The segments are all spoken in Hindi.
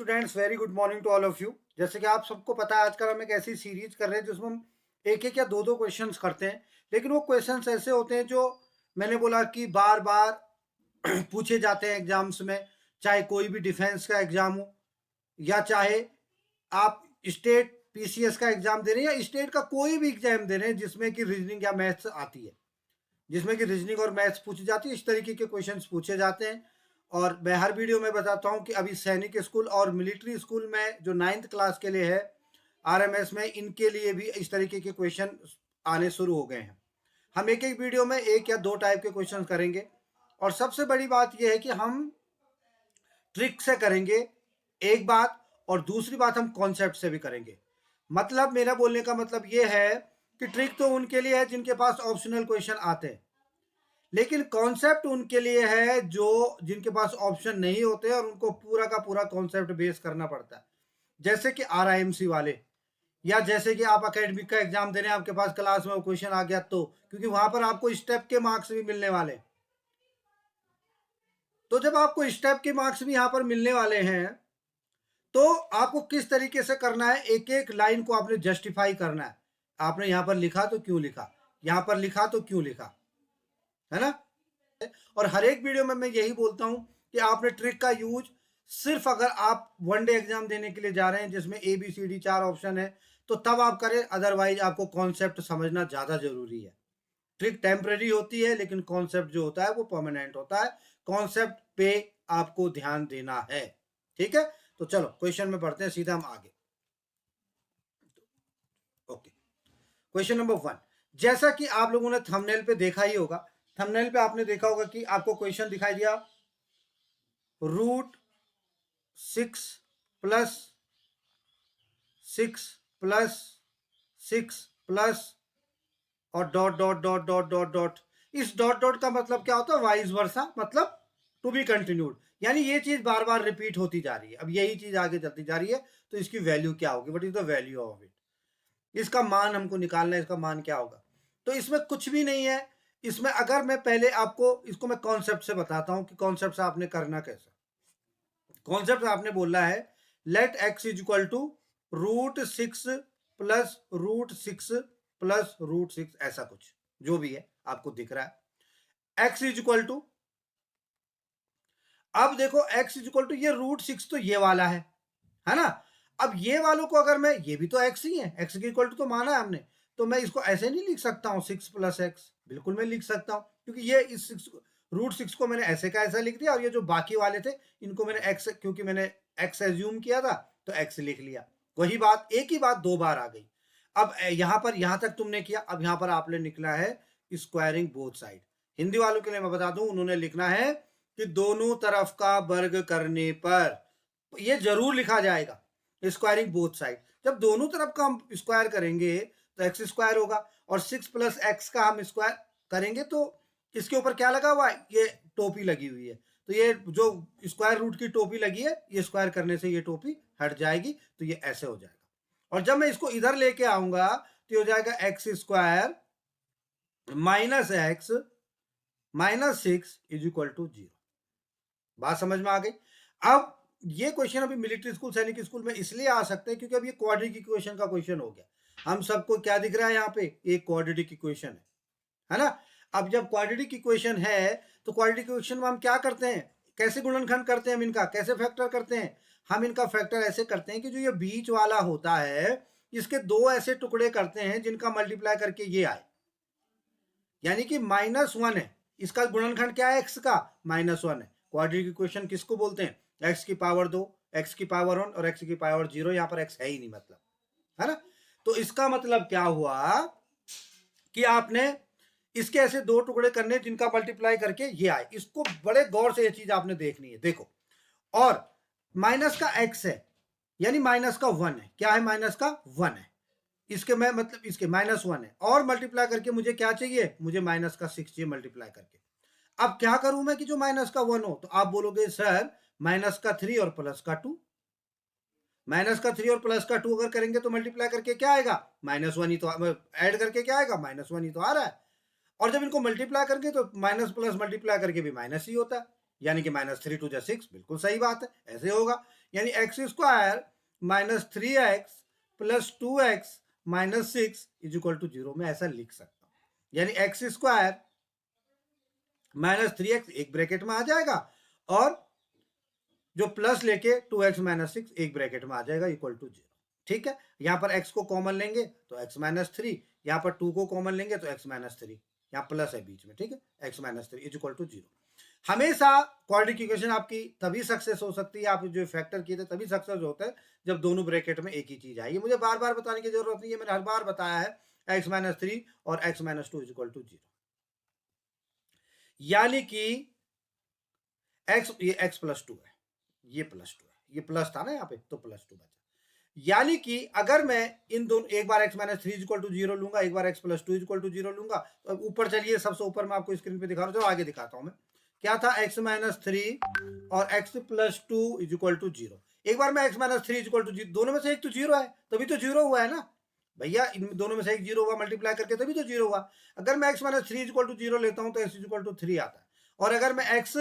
Students, very good morning to all of you. जैसे कि आप सबको पता है, आजकल हम एक ऐसी सीरीज कर रहे हैं जिसमें हम एक एक या दो दो क्वेश्चंस करते हैं। लेकिन वो क्वेश्चंस ऐसे होते हैं जो मैंने बोला कि बार बार पूछे जाते हैं एग्जाम्स में, चाहे कोई भी डिफेंस का एग्जाम हो या चाहे आप स्टेट पीसीएस का एग्जाम दे रहे हैं या स्टेट का कोई भी एग्जाम दे रहे हैं जिसमें कि रीजनिंग या मैथ्स आती है, जिसमें कि रीजनिंग और मैथ्स पूछी जाती है। इस तरीके के क्वेश्चंस पूछे जाते हैं। और मैं हर वीडियो में बताता हूं कि अभी सैनिक स्कूल और मिलिट्री स्कूल में जो 9th क्लास के लिए है आरएमएस में, इनके लिए भी इस तरीके के क्वेश्चन आने शुरू हो गए हैं। हम एक एक वीडियो में एक या दो टाइप के क्वेश्चन करेंगे। और सबसे बड़ी बात यह है कि हम ट्रिक से करेंगे एक बात, और दूसरी बात हम कॉन्सेप्ट से भी करेंगे। मतलब मेरा बोलने का मतलब यह है कि ट्रिक तो उनके लिए है जिनके पास ऑप्शनल क्वेश्चन आते हैं, लेकिन कॉन्सेप्ट उनके लिए है जो जिनके पास ऑप्शन नहीं होते और उनको पूरा का पूरा कॉन्सेप्ट बेस करना पड़ता है। जैसे कि आरआईएमसी वाले, या जैसे कि आप एकेडमिक का एग्जाम दे रहे हैं, आपके पास क्लास में वो क्वेश्चन आ गया, तो क्योंकि वहां पर आपको स्टेप के मार्क्स भी मिलने वाले हैं। तो जब आपको स्टेप के मार्क्स भी यहां पर मिलने वाले हैं, तो आपको किस तरीके से करना है, एक एक लाइन को आपने जस्टिफाई करना है। आपने यहां पर लिखा तो क्यों लिखा, यहां पर लिखा तो क्यों लिखा, है ना। और हर एक वीडियो में मैं यही बोलता हूं कि आपने ट्रिक का यूज सिर्फ अगर आप वनडे एग्जाम देने के लिए जा रहे हैं जिसमें ABCD 4 ऑप्शन है, तो तब आप करें। अदरवाइज आपको कॉन्सेप्ट समझना ज्यादा जरूरी है। ट्रिक टेम्परेरी होती है, लेकिन कॉन्सेप्ट जो होता है वो परमानेंट होता है। कॉन्सेप्ट पे आपको ध्यान देना है, ठीक है। तो चलो क्वेश्चन में पढ़ते हैं, सीधा हम आगे। Okay, question number 1। जैसा कि आप लोगों ने थंबनेल पे देखा ही होगा, थंबनेल पे आपने देखा होगा कि आपको क्वेश्चन दिखाई दिया √6 + 6 + 6 प्लस और dot dot dot dot dot dot. इस डॉट डॉट का मतलब क्या होता है, वाइस वर्सा, मतलब टू बी कंटिन्यूड, यानी ये चीज बार बार रिपीट होती जा रही है। अब यही चीज आगे चलती जा रही है, तो इसकी वैल्यू क्या होगी, what is the value of it, इसका मान हमको निकालना है। इसका मान क्या होगा, तो इसमें कुछ भी नहीं है। इसमें अगर मैं पहले आपको इसको मैं कॉन्सेप्ट से बताता हूं कि कॉन्सेप्ट से आपने करना कैसा। कॉन्सेप्ट आपने बोलना है let x is equal to √6 + √6 + √6, ऐसा कुछ जो भी है आपको दिख रहा है। x इज इक्वल टू, अब देखो x इज इक्वल टू ये √6 तो ये वाला है ना। अब ये वालों को अगर मैं, ये भी तो x ही है, x के इक्वल टू तो माना है हमने, तो मैं इसको ऐसे नहीं लिख सकता हूं 6 + x, बिल्कुल मैं लिख सकता हूं, क्योंकि ये इस √6 को मैंने ऐसे का ऐसा लिख दिया, और ये जो बाकी वाले थे इनको मैंने x, क्योंकि मैंने x एज्यूम किया था तो x लिख लिया। वही बात, एक ही बात दो बार आ गई। अब यहां पर, यहां तक तुमने किया, अब यहां पर आपने निकला है स्क्वायरिंग बोथ साइड। हिंदी वालों के लिए मैं बता दूं, उन्होंने लिखना है कि दोनों तरफ का वर्ग करने पर, ये जरूर लिखा जाएगा स्क्वायरिंग बोथ साइड। जब दोनों तरफ का हम स्क्वायर करेंगे तो x स्क्वायर होगा, और 6 + x का हम स्क्वायर करेंगे तो इसके ऊपर क्या लगा हुआ है, ये टोपी लगी हुई है, तो ये जो स्क्वायर रूट की टोपी लगी है, ये स्क्वायर करने से ये टोपी हट जाएगी, तो ये ऐसे हो जाएगा। और जब मैं इसको इधर लेके आऊंगा तो ये हो जाएगा x² - x - 6 is equal to 0। बात समझ में आ गई। अब ये क्वेश्चन अभी मिलिट्री स्कूल, सैनिक स्कूल में इसलिए आ सकते हैं क्योंकि अब ये क्वाड्रेटिक इक्वेशन का क्वेश्चन हो गया। हम सबको क्या दिख रहा है यहाँ पे, एक क्वाड्रेटिक इक्वेशन है ना। अब जब क्वाड्रेटिक इक्वेशन है, तो क्वाड्रेटिक इक्वेशन में हम क्या करते हैं, कैसे गुणनखंड करते हैं, हम इनका कैसे फैक्टर करते हैं। हम इनका फैक्टर ऐसे करते हैं कि जो ये बीच वाला होता है, इसके दो ऐसे टुकड़े करते हैं जिनका मल्टीप्लाई करके ये आए, यानी कि -1 है। इसका गुणनखंड क्या है, x का -1 है। क्वाड्रेटिक इक्वेशन किसको बोलते हैं, x की पावर 2, x की पावर 1 और x की पावर 0। यहां पर x है ही नहीं, मतलब, है ना। तो इसका मतलब क्या हुआ कि आपने इसके ऐसे दो टुकड़े करने जिनका मल्टीप्लाई करके ये आए। इसको बड़े गौर से ये चीज आपने देखनी है, देखो। और माइनस का x है, यानी -1 है। क्या है, -1 है। इसके मैं मतलब इसके -1 है, और मल्टीप्लाई करके मुझे क्या चाहिए, मुझे -6 चाहिए मल्टीप्लाई करके। अब क्या करूं मैं कि जो -1 हो, तो आप बोलोगे सर -3 और +2, -3 और +2 अगर करेंगे तो मल्टीप्लाई करके क्या आएगा, -1 ही तो, ऐड करके क्या आएगा, -1 ही तो आ रहा है। और जब इनको मल्टीप्लाई करके तो माइनस प्लस मल्टीप्लाई करके भी माइनस ही होता है, यानी कि -3 × 6, बिल्कुल सही बात है, ऐसे होगा। यानी X square minus 3x plus 2x minus 6 is equal to 0 में ऐसा लिख सकता हूं। यानी एक्स स्क्वायर माइनस 3x एक ब्रैकेट में आ जाएगा और जो प्लस लेके 2x माइनस 6 एक ब्रैकेट में आ जाएगा इक्वल टू 0। ठीक है, यहां पर x को कॉमन लेंगे तो x माइनस 3, यहां पर 2 को कॉमन लेंगे तो x माइनस 3, यहाँ प्लस है बीच में। ठीक है, x minus 3 is equal to 0। हमेशा क्वाड्रेटिक इक्वेशन आपकी तभी सक्सेस हो सकती है, आप जो फैक्टर किए थे तभी सक्सेस होता है जब दोनों ब्रैकेट में एक ही चीज आई। मुझे बार बार बताने की जरूरत नहीं है, मैंने हर बार बताया है x माइनस 3 और x minus 2 is equal to 0। यानी कि x, ये x प्लस 2 है, ये प्लस 2 है, ये प्लस था ना यहाँ पे तो प्लस 2 बचा। यानी कि अगर मैं इन दोनों एक बार x माइनस 3 इक्वल टू 0 लूंगा, एक बार x प्लस 2 इक्वल टू 0 लूंगा, तो ऊपर चलिए सबसे ऊपर मैं आपको स्क्रीन पे दिखा रहा हूँ, आगे दिखाता हूं मैं क्या था। x माइनस 3 और x plus 2 is equal to 0। एक बार मैं x माइनस 3 इक्वल टू 0, दोनों में से एक तो 0 है तभी तो 0 हुआ है ना भैया, इन दोनों में से एक 0 हुआ, मल्टीप्लाई करके तभी तो 0 हुआ। अगर मैं x माइनस 3 इक्वल टू 0 लेता हूं तो x इक्वल टू 3 आता है, और अगर मैं x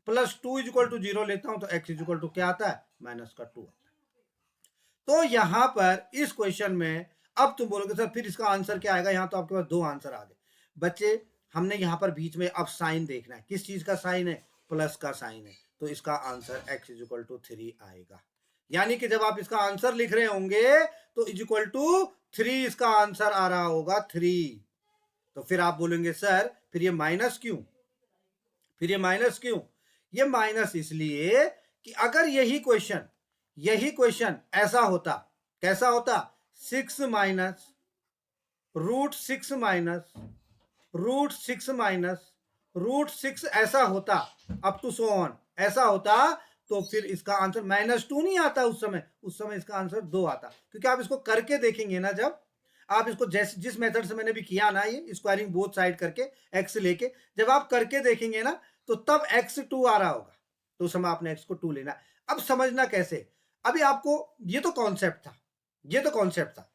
प्लस 2 इक्वल टू 0 लेता हूं तो x इक्वल टू क्या आता है, माइनस का 2 आता है। तो यहां पर इस क्वेश्चन में अब तुम बोलोगे सर फिर इसका आंसर क्या आएगा, यहां तो आपके पास दो आंसर आ गए बच्चे। हमने यहां पर बीच में अब साइन देखना है, किस चीज का साइन है, प्लस का साइन है, तो इसका answer x is equal to 3 आएगा। यानी कि जब आप इसका आंसर लिख रहे होंगे तो इज इक्वल टू 3 इसका आंसर आ रहा होगा 3। तो फिर आप बोलेंगे सर फिर ये माइनस क्यों, फिर ये माइनस क्यों, ये माइनस इसलिए कि अगर यही क्वेश्चन ऐसा होता, कैसा होता, 6 minus root 6 minus root 6 minus root 6 ऐसा होता अप टू सो ऑन, ऐसा होता तो फिर इसका आंसर माइनस 2 नहीं आता, उस समय इसका आंसर 2 आता। क्योंकि आप इसको करके देखेंगे ना, जब आप इसको जैसे जिस मेथड से मैंने भी किया ना, ये स्क्वायरिंग बोथ साइड करके x लेके जब आप करके देखेंगे ना तो तब x 2 आ रहा होगा, तो उस समय आपने x को 2 लेना। अब समझना कैसे, अभी आपको ये तो कॉन्सेप्ट था, ये तो कॉन्सेप्ट था।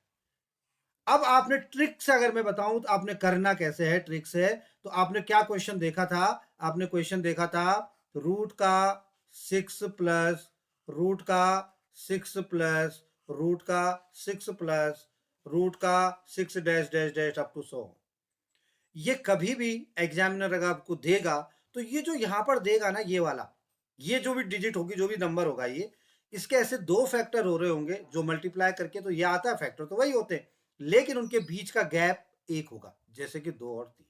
अब आपने ट्रिक से अगर मैं बताऊं तो आपने करना कैसे है, ट्रिक से तो आपने क्या क्वेश्चन देखा था, आपने क्वेश्चन देखा था रूट का 6 प्लस रूट का 6 प्लस रूट का 6 प्लस रूट का 6 dash dash dash up to 100। ये कभी भी एग्जामिनर अगर आपको देगा तो ये जो यहां पर देगा ना, ये वाला, ये जो भी डिजिट होगी, जो भी नंबर होगा, ये इसके ऐसे दो फैक्टर हो रहे होंगे जो मल्टीप्लाई करके तो ये आता है, फैक्टर तो वही होते हैं, लेकिन उनके बीच का गैप एक होगा, जैसे कि 2 और 3,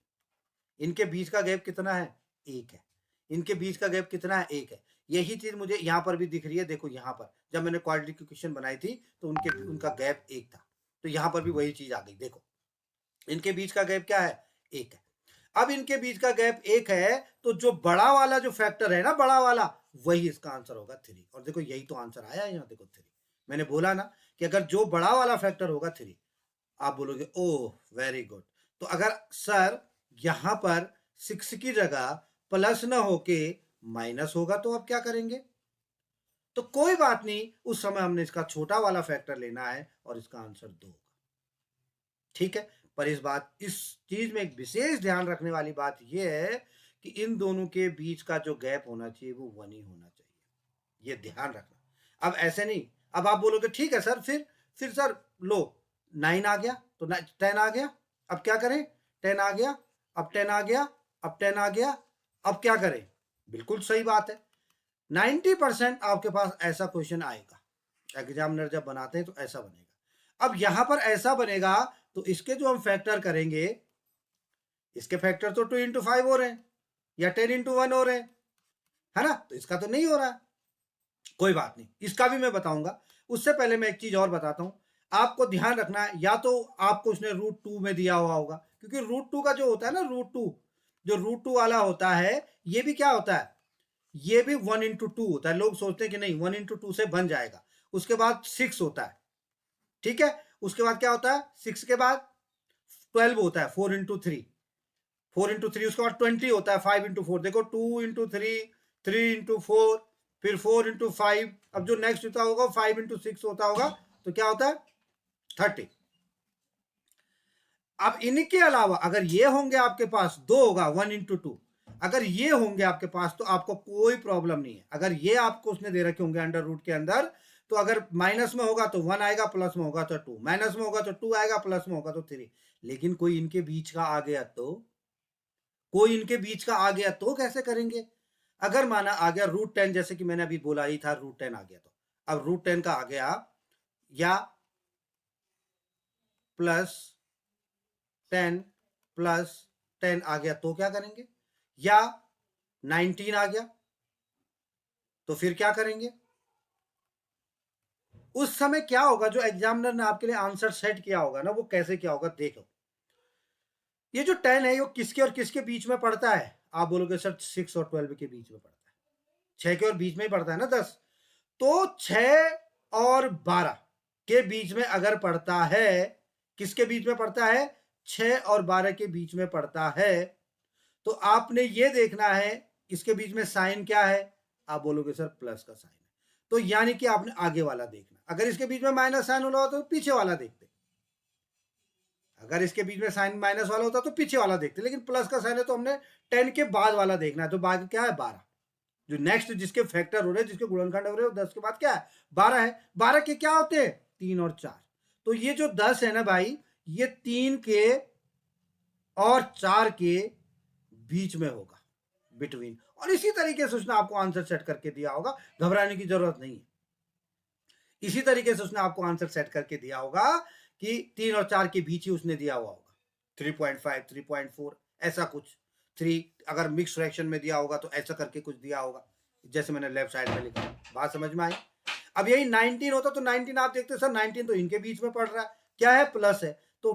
इनके बीच का गैप कितना है, एक है, इनके बीच का गैप कितना है, एक है। यही चीज मुझे यहाँ पर भी दिख रही है, देखो यहाँ पर जब मैंने क्वाड्रेटिक इक्वेशन बनाई थी तो उनका गैप एक था, तो यहाँ पर भी वही चीज आ गई, देखो इनके बीच का गैप क्या है, एक है। अब इनके बीच का गैप एक है तो जो बड़ा वाला जो फैक्टर है ना, बड़ा वाला, वही इसका आंसर होगा 3। और देखो यही तो आंसर आया है यहाँ, देखो 3। मैंने बोला ना कि अगर जो बड़ा वाला फैक्टर होगा 3, आप बोलोगे ओह वेरी गुड। तो अगर सर यहां पर 6 की जगह प्लस ना होके माइनस होगा तो आप क्या करेंगे, तो कोई बात नहीं, उस समय हमने इसका छोटा वाला फैक्टर लेना है और इसका आंसर 2 होगा। ठीक है, पर इस चीज में एक विशेष ध्यान रखने वाली बात यह है कि इन दोनों के बीच का जो गैप होना चाहिए वो 1 ही होना चाहिए, ये ध्यान रखना। अब ऐसे नहीं, अब आप बोलोगे ठीक है सर, फिर सर लो 9 आ गया तो 10 आ गया, अब क्या करें, 10 आ गया, अब 10 आ गया, अब 10 आ गया, अब क्या करें, बिल्कुल सही बात है। 90% आपके पास ऐसा क्वेश्चन आएगा, एग्जामिनर जब बनाते हैं तो ऐसा बनेगा। अब यहां पर ऐसा बनेगा तो इसके जो हम फैक्टर करेंगे, इसके फैक्टर तो 2 इंटू 5 हो रहे हैं या 10 इंटू 1 हो रहे हैं, है ना, तो इसका तो नहीं हो रहा। कोई बात नहीं, इसका भी मैं बताऊंगा। उससे पहले मैं एक चीज और बताता हूं, आपको ध्यान रखना है, या तो आपको उसने रूट 2 में दिया हुआ होगा, क्योंकि रूट 2 का जो होता है ना, रूट 2 वाला होता है, ये भी क्या होता है, ये भी 1 इंटू 2 होता है। लोग सोचते हैं कि नहीं 1 इंटू 2 से बन जाएगा, उसके बाद 6 होता है, ठीक है, उसके बाद क्या होता है, 6 के बाद 12 होता है, 4 इंटू 3, 4 इंटू 3, उसके बाद 20 होता है, 5 इंटू 4, देखो 2 इंटू 3, 3 इंटू 4, फिर 4 इंटू 5, अब जो नेक्स्ट होता होगा 5 इंटू 6 होता होगा, तो क्या होता है 30। अब इनके अलावा अगर ये होंगे आपके पास, 2 होगा 1 इंटू 2, अगर ये होंगे आपके पास तो आपको कोई प्रॉब्लम नहीं है। अगर ये आपको उसने दे रखे होंगे अंडर रूट के अंदर, तो अगर माइनस में होगा तो 1 आएगा, प्लस में होगा तो 2, माइनस में होगा तो 2 आएगा, प्लस में होगा तो 3। लेकिन कोई इनके बीच का आ गया तो, कोई इनके बीच का आ गया तो कैसे करेंगे? अगर माना आ गया √10, जैसे कि मैंने अभी बोला ही था √10 आ गया, तो अब √10 का आ गया या +10 +10 आ गया तो क्या करेंगे? या 19 आ गया तो फिर क्या करेंगे? उस समय क्या होगा, जो एग्जामिनर ने आपके लिए आंसर सेट किया होगा ना, वो कैसे किया होगा देखो। ये जो 10 है, ये किसके और किसके बीच में पड़ता है? आप बोलोगे सर 6 और 12 के बीच में पड़ता है। 6 के और बीच में ही पड़ता है ना 10। तो 6 और 12 के बीच में अगर पड़ता है, किसके बीच में पड़ता है? 6 और 12 के बीच में पड़ता है। तो आपने ये देखना है इसके बीच में साइन क्या है? आप बोलोगे सर प्लस का साइन है। तो यानी कि आपने आगे वाला देखना। अगर इसके बीच में माइनस साइन वाला होता तो पीछे वाला देखते। अगर इसके बीच में साइन माइनस वाला होता तो पीछे वाला देखते, लेकिन प्लस का साइन है तो हमने 10 के बाद वाला देखना है। तो बाद क्या है? 12। जो नेक्स्ट जिसके फैक्टर हो रहे हैं, जिसके गुणनखंड हो रहे हैं, 10 के बाद क्या है? 12 है। 12 के क्या होते हैं? 3 और 4। तो ये जो 10 है ना भाई, ये 3 के और 4 के बीच में होगा, बिटवीन। और इसी तरीके से उसने आपको आंसर सेट करके दिया होगा, घबराने की जरूरत नहीं है। इसी तरीके से उसने आपको आंसर सेट करके दिया होगा कि 3 और 4 के बीच ही उसने दिया हुआ होगा। 3.5, 3.4 ऐसा कुछ। 3 अगर मिक्स फ्रैक्शन में दिया होगा तो ऐसा करके कुछ दिया होगा, जैसे मैंने लेफ्ट साइड में लिखा। बात समझ में आई? अब यही 19 होता तो 19 आप देखते सर 19 तो इनके बीच में पड़ रहा है, क्या है? प्लस है। तो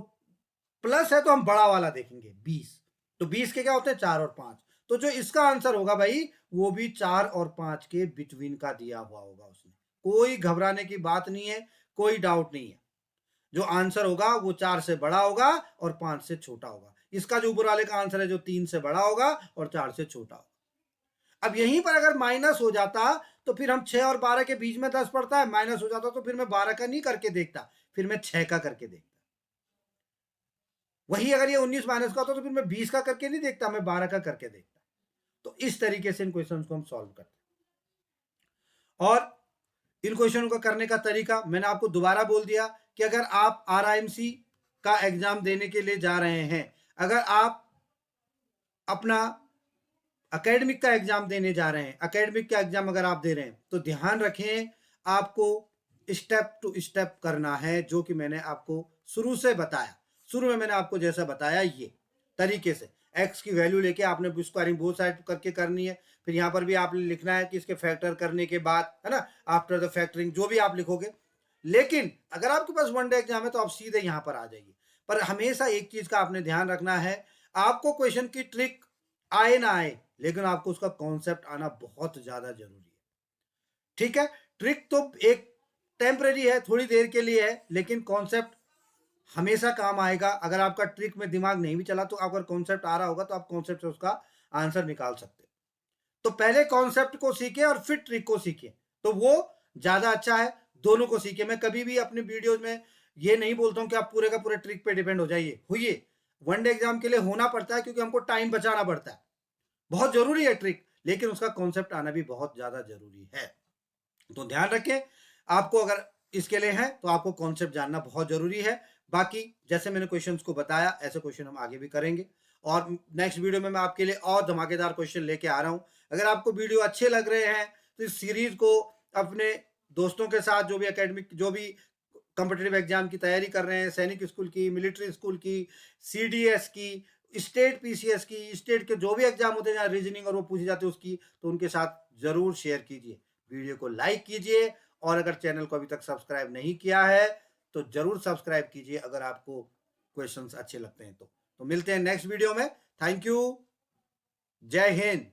प्लस है तो हम बड़ा वाला देखेंगे 20। तो 20 के क्या होते हैं? 4 और 5। तो जो इसका आंसर होगा भाई, वो भी 4 और 5 के बिटवीन का दिया हुआ होगा उसने। कोई घबराने की बात नहीं है, कोई डाउट नहीं है। जो आंसर होगा वो 4 से बड़ा होगा और 5 से छोटा होगा। इसका जो ऊपर वाले का आंसर है जो 3 से बड़ा होगा और 4 से छोटा होगा। अब यहीं पर अगर माइनस हो जाता तो फिर हम 6 और 12 के बीच में 10 पड़ता है, माइनस हो जाता तो फिर मैं 12 का नहीं करके देखता, फिर मैं 6 का करके देखता। वही अगर ये 19 माइनस का होता तो फिर मैं 20 का करके नहीं देखता, मैं 12 का करके देखता। तो इस तरीके से इन क्वेश्चंस को हम सॉल्व करते हैं। और इन क्वेश्चनों का करने का तरीका मैंने आपको दोबारा बोल दिया कि अगर आप RIMC का एग्जाम देने के लिए जा रहे हैं, अगर आप अपना एकेडमिक का एग्जाम देने जा रहे हैं, एकेडमिक का एग्जाम अगर आप दे रहे हैं, तो ध्यान रखें आपको स्टेप टू स्टेप करना है, जो कि मैंने आपको शुरू से बताया। शुरू में मैंने आपको जैसा बताया ये तरीके से x की वैल्यू लेके आपने स्क्वायरिंग बोथ साइड करके करनी है। फिर यहाँ पर भी आपने लिखना है कि इसके फैक्टर करने के बाद, है ना, आफ्टर द फैक्टरिंग जो भी आप लिखोगे। लेकिन अगर आपके पास वन डे एग्जाम है तो आप सीधे यहाँ पर आ जाइए। पर हमेशा एक चीज का आपने ध्यान रखना है, आपको क्वेश्चन की ट्रिक आए ना आए, लेकिन आपको उसका कॉन्सेप्ट आना बहुत ज्यादा जरूरी है। ठीक है? ट्रिक तो एक टेम्परेरी है, थोड़ी देर के लिए है, लेकिन कॉन्सेप्ट हमेशा काम आएगा। अगर आपका ट्रिक में दिमाग नहीं भी चला तो अगर कॉन्सेप्ट आ रहा होगा तो आप कॉन्सेप्ट से उसका आंसर निकाल सकते हैं। तो पहले कॉन्सेप्ट को सीखे और फिर ट्रिक को सीखे, तो वो ज्यादा अच्छा है। दोनों को सीखे। मैं कभी भी अपने वीडियोज में ये नहीं बोलता हूं कि आप पूरे का पूरे ट्रिक पे डिपेंड हो जाइए। हुई वन डे एग्जाम के लिए होना पड़ता है, क्योंकि हमको टाइम बचाना पड़ता है। बहुत जरूरी है ट्रिक, लेकिन उसका कॉन्सेप्ट आना भी बहुत ज्यादा जरूरी है। तो ध्यान रखें, आपको अगर इसके लिए है तो आपको कॉन्सेप्ट जानना बहुत जरूरी है। बाकी जैसे मैंने क्वेश्चंस को बताया, ऐसे क्वेश्चन हम आगे भी करेंगे। और नेक्स्ट वीडियो में मैं आपके लिए और धमाकेदार क्वेश्चन लेके आ रहा हूं। अगर आपको वीडियो अच्छे लग रहे हैं तो इस सीरीज को अपने दोस्तों के साथ, जो भी एकेडमिक, जो भी कॉम्पिटिटिव एग्जाम की तैयारी कर रहे हैं, सैनिक स्कूल की, मिलिट्री स्कूल की, CDS की, स्टेट PCS की, स्टेट के जो भी एग्जाम होते हैं रीजनिंग और वो पूछे जाते हैं उसकी, तो उनके साथ जरूर शेयर कीजिए। वीडियो को लाइक कीजिए, और अगर चैनल को अभी तक सब्सक्राइब नहीं किया है तो जरूर सब्सक्राइब कीजिए, अगर आपको क्वेश्चंस अच्छे लगते हैं तो मिलते हैं नेक्स्ट वीडियो में। Thank you. जय हिंद।